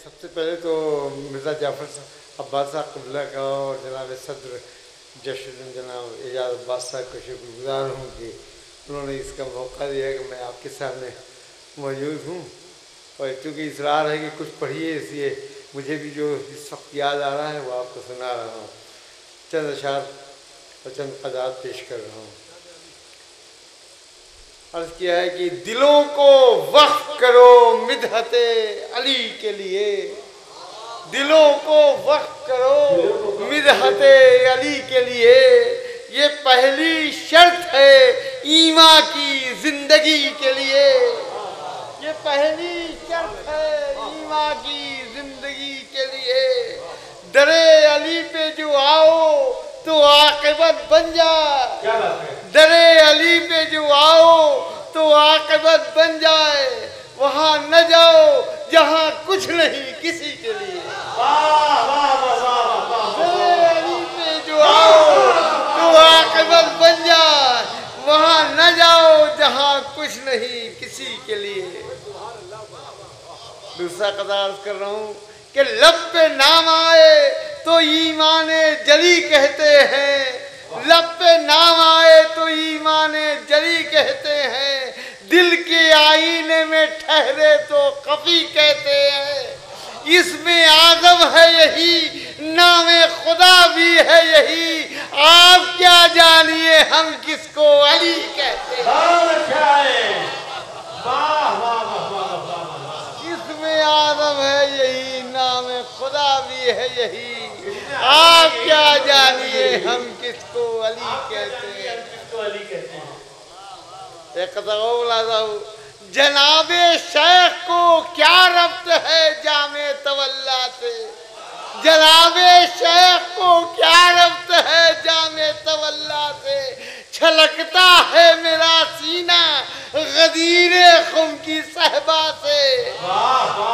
सबसे पहले तो मिर्ज़ा जाफ़र अब्बास साहब क़िबला का और जनाब सदर जश्न जनाब एजाज अब्बास साहब का शुक्रगुज़ार हूँ कि उन्होंने इसका मौका दिया कि मैं आपके सामने मौजूद हूँ। और चूँकि इसरार है कि कुछ पढ़िए, इसलिए मुझे भी जो इस वक्त याद आ रहा है वो आपको सुना रहा हूँ। चंद अशार और चंद क़ज़ात पेश कर रहा हूँ। अर्ज़ किया है कि दिलों को वक्फ करो मिदहते अली के लिए, दिलों को वक्फ करो मिदहते अली के लिए, ये पहली शर्त है ईमान की जिंदगी के लिए, ये पहली शर्त है ईमान की जिंदगी के लिए। दरे अली पे जो आओ तो आक़िबत बन जाए, दरे अली पे जो आओ तो आक़िबत बन जाए, वहाँ न जाओ जहाँ कुछ नहीं किसी के लिए। दरे अली पे जो आओ तो आक़िबत बन जाए, वहाँ न जाओ जहाँ कुछ नहीं किसी के लिए। दूसरा क़ज़ा अर्ज़ कर रहा हूँ कि लब पे नाम आए तो ईमाने जली कहते हैं, लब पे नाम आए तो ईमाने जली कहते हैं, दिल के आईने में ठहरे तो खफी कहते हैं। इसमें आज़म है यही, नामे खुदा भी है यही, आप क्या जानिए हम किसको अली कहते हैं। इसमें आज़म है यही, नामे खुदा भी है यही, आप क्या जानिए हम किसको अली कहते हैं। एक जनाबे शेख को क्या रब्त है जामे तवल्ला से, जनाबे शेख को क्या रब्त है जामे तवल्ला से, छलकता है मेरा सीना गदीरे खुम की सहबा से,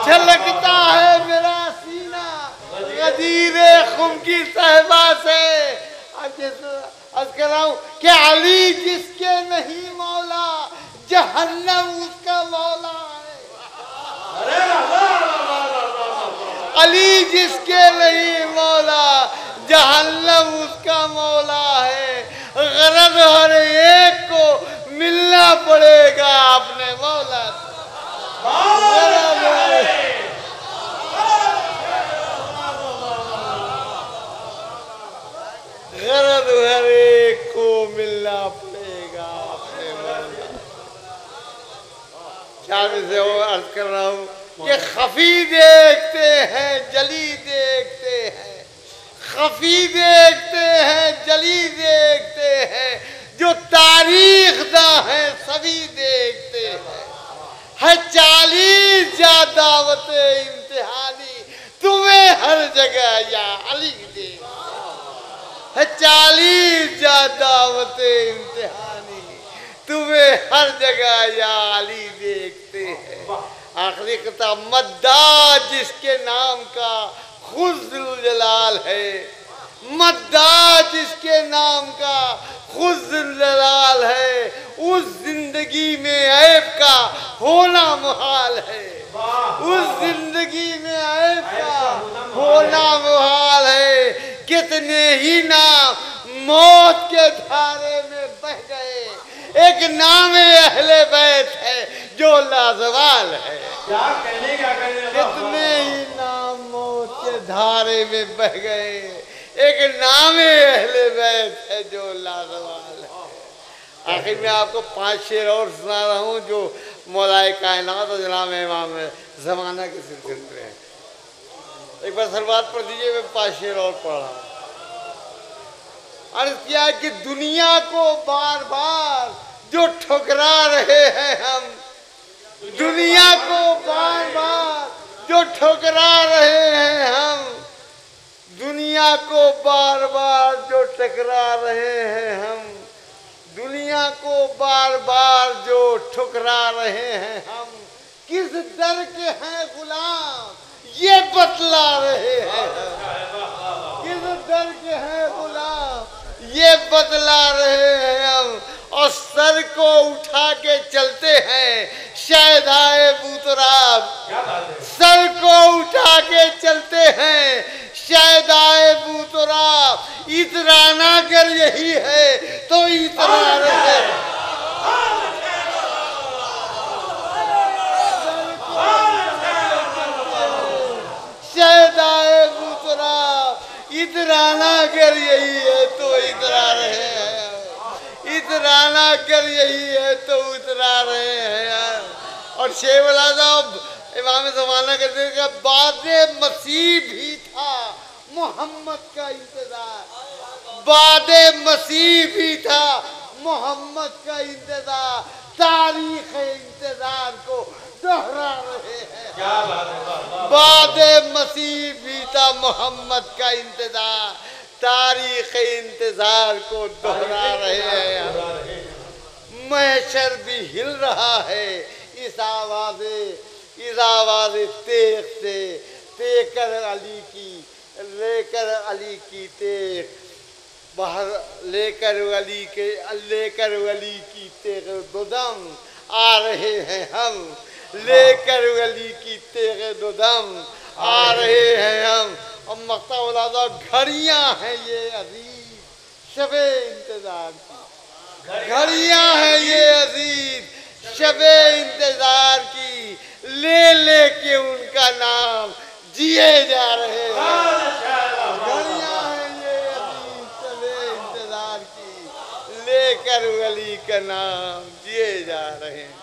छलकता है मेरा सीना गदीरे खुम की सहबा से। अर्ज़ कर रहा हूँ कि अली जिसके नहीं मौला जहन्नम उसका मौला है, अली जिसके नहीं मौला जहन्नम उसका मौला है। गरज हर एक को मिलना पड़ेगा अपने मौला से, गरज हर एक को मिलना पड़ेगा अपने मौला। क्या से वो अर्ज कर रहा हूँ कि खफी देखते हैं जली देखते हैं, खफी देखते हैं जली देखते हैं, जो तारीख दा है सभी देखते हैं। है 40 जा दावत इम्तिहानी तुम्हें हर जगह या अली देखते है, 40 जा दावत इम्तिहानी तुम्हें हर जगह या अली देखते हैं। आखिरी किताब मद्दा जिसके नाम का खुद ज़ुल-जलाल है, मद्दा जिसके नाम का खुद ज़ुल-जलाल है, उस जिंदगी में ऐब का होना मुहाल है, उस जिंदगी में ऐब का होना मुहाल है। कितने ही नाम मौत के धारे में बह गए, एक नाम अहले बैत है जो लाजवाल है। कितने ही नाम मौत के धारे में बह गए, एक नाम अहले बैत है जो लाजवाल है। आखिर में आपको 5 शेर और सुना रहा हूँ जो मौलाए कायनात और जनाब इमाम ज़माना के सिलसिले में हैं। एक बार सलवात पढ़ दीजिए, मैं 5 शेर और पढ़ रहा हूँ। अर्ज़ किया कि दुनिया को बार बार जो ठुकरा रहे हैं हम, दुनिया को बार बार जो ठुकरा रहे हैं हम, दुनिया को बार बार जो टकरा रहे हैं हम, दुनिया को बार बार जो ठुकरा रहे हैं हम, किस दर के हैं गुलाम ये बतला रहे हैं, किस दर के हैं गुलाम ये बतला रहे हैं हम। और सर को उठा के चलते हैं शहदाए बूतराब, सर को उठा के चलते हैं शहदाए बूतरा, इतराना कर यही है तो इतरा रहे। शहदाए बूतरा, इतराना कर यही है तो इतरा रहे हैं, इतराना कर यही है तो उतरा रहे हैं। और शेवला साहब इमाम ज़माना कहते हैं कि बादे मसीह भी था मोहम्मद का इंतजार, बादे मसीह भी था मोहम्मद का इंतजार, तारीख इंतजार को दोहरा रहे हैं। क्या बात है, बादे मसीह भी था मोहम्मद का इंतजार, तारीख इंतजार को दोहरा रहे हैं। महशर भी हिल रहा है इस आवाज़े तेग से, लेकर अली की तेग बाहर, लेकर अली की तेग दुदम आ रहे हैं हम, लेकर अली की तेग दुदम आ रहे हैं हम। और मक्ता औलादा घड़ियाँ हैं ये अजीज शबे इंतजार की, घड़ियाँ हैं ये अजीज शबे इंतजार की, ले लेके उनका नाम जिए जा रहे हैं। घड़ियाँ हैं ये अजीज शबे इंतजार की, लेकर वली का नाम जिए जा रहे हैं।